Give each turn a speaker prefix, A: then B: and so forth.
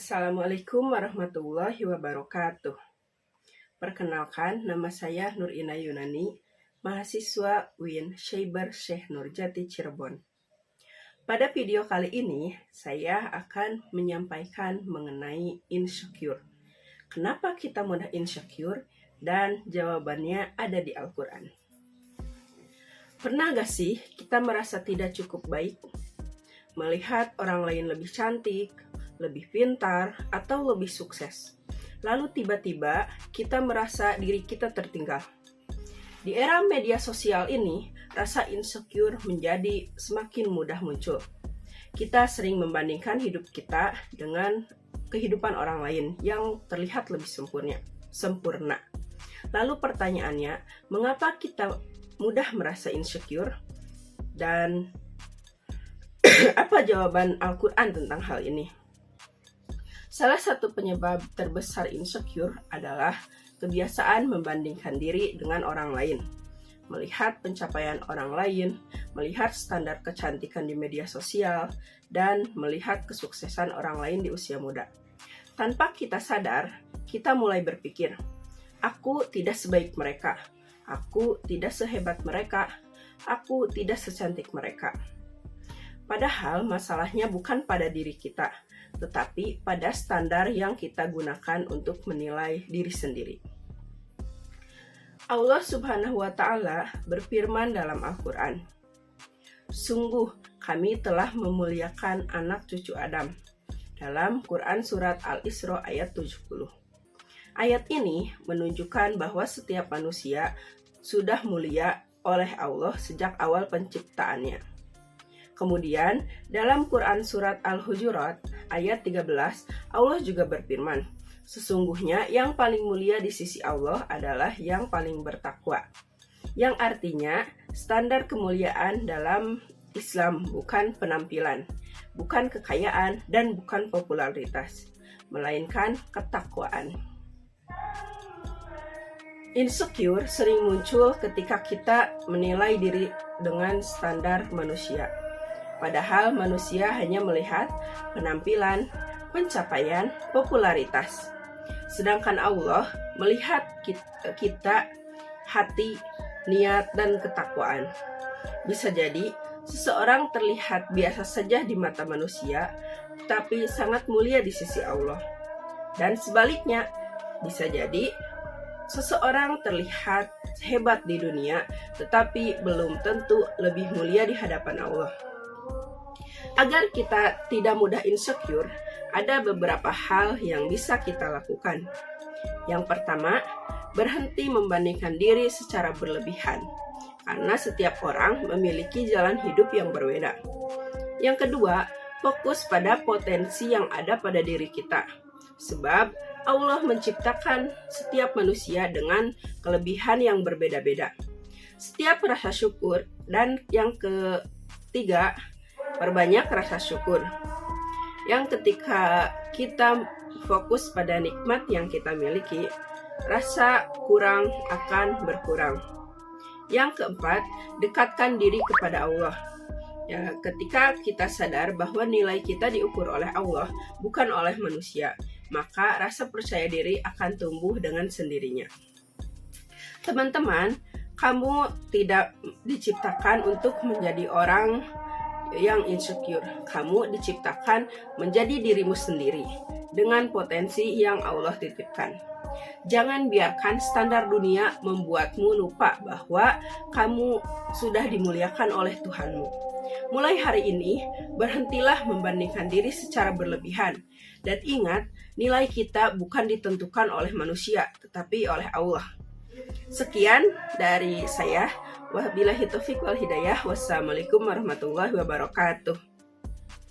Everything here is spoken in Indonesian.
A: Assalamualaikum warahmatullahi wabarakatuh. Perkenalkan, nama saya Nur Ina Yunani, mahasiswa UIN Syaibar Syekh Nurjati Cirebon. Pada video kali ini, saya akan menyampaikan mengenai insecure. Kenapa kita mudah insecure? Dan jawabannya ada di Al-Quran. Pernah gak sih kita merasa tidak cukup baik? Melihat orang lain lebih cantik, lebih pintar, atau lebih sukses. Lalu tiba-tiba kita merasa diri kita tertinggal. Di era media sosial ini, rasa insecure menjadi semakin mudah muncul. Kita sering membandingkan hidup kita dengan kehidupan orang lain yang terlihat lebih sempurna. Lalu pertanyaannya, mengapa kita mudah merasa insecure? Dan apa jawaban Al-Quran tentang hal ini? Salah satu penyebab terbesar insecure adalah kebiasaan membandingkan diri dengan orang lain. Melihat pencapaian orang lain, melihat standar kecantikan di media sosial, dan melihat kesuksesan orang lain di usia muda. Tanpa kita sadar, kita mulai berpikir, aku tidak sebaik mereka, aku tidak sehebat mereka, aku tidak secantik mereka. Padahal masalahnya bukan pada diri kita, tetapi pada standar yang kita gunakan untuk menilai diri sendiri. Allah Subhanahu wa Ta'ala berfirman dalam Al-Quran, "Sungguh kami telah memuliakan anak cucu Adam." Dalam Quran Surat Al-Isra ayat 70. Ayat ini menunjukkan bahwa setiap manusia sudah mulia oleh Allah sejak awal penciptaannya. Kemudian, dalam Quran Surat Al-Hujurat ayat 13, Allah juga berfirman, "Sesungguhnya yang paling mulia di sisi Allah adalah yang paling bertakwa." Yang artinya, standar kemuliaan dalam Islam bukan penampilan, bukan kekayaan, dan bukan popularitas, melainkan ketakwaan. Insecure sering muncul ketika kita menilai diri dengan standar manusia. Padahal manusia hanya melihat penampilan, pencapaian, popularitas. Sedangkan Allah melihat kita, hati, niat, dan ketakwaan. Bisa jadi seseorang terlihat biasa saja di mata manusia, tapi sangat mulia di sisi Allah. Dan sebaliknya, bisa jadi seseorang terlihat hebat di dunia, tetapi belum tentu lebih mulia di hadapan Allah. Agar kita tidak mudah insecure, ada beberapa hal yang bisa kita lakukan. Yang pertama, berhenti membandingkan diri secara berlebihan, karena setiap orang memiliki jalan hidup yang berbeda. Yang kedua, fokus pada potensi yang ada pada diri kita, sebab Allah menciptakan setiap manusia dengan kelebihan yang berbeda-beda. Setiap rasa syukur, dan yang ketiga, perbanyak rasa syukur. Yang ketika kita fokus pada nikmat yang kita miliki, rasa kurang akan berkurang. Yang keempat, dekatkan diri kepada Allah. Ya, ketika kita sadar bahwa nilai kita diukur oleh Allah, bukan oleh manusia, maka rasa percaya diri akan tumbuh dengan sendirinya. Teman-teman, kamu tidak diciptakan untuk menjadi orang yang insecure. Kamu diciptakan menjadi dirimu sendiri dengan potensi yang Allah titipkan. Jangan biarkan standar dunia membuatmu lupa bahwa kamu sudah dimuliakan oleh Tuhanmu. Mulai hari ini, berhentilah membandingkan diri secara berlebihan. Dan ingat, nilai kita bukan ditentukan oleh manusia, tetapi oleh Allah. Sekian dari saya. Wabillahi taufiq wal hidayah. Wassalamualaikum warahmatullahi wabarakatuh.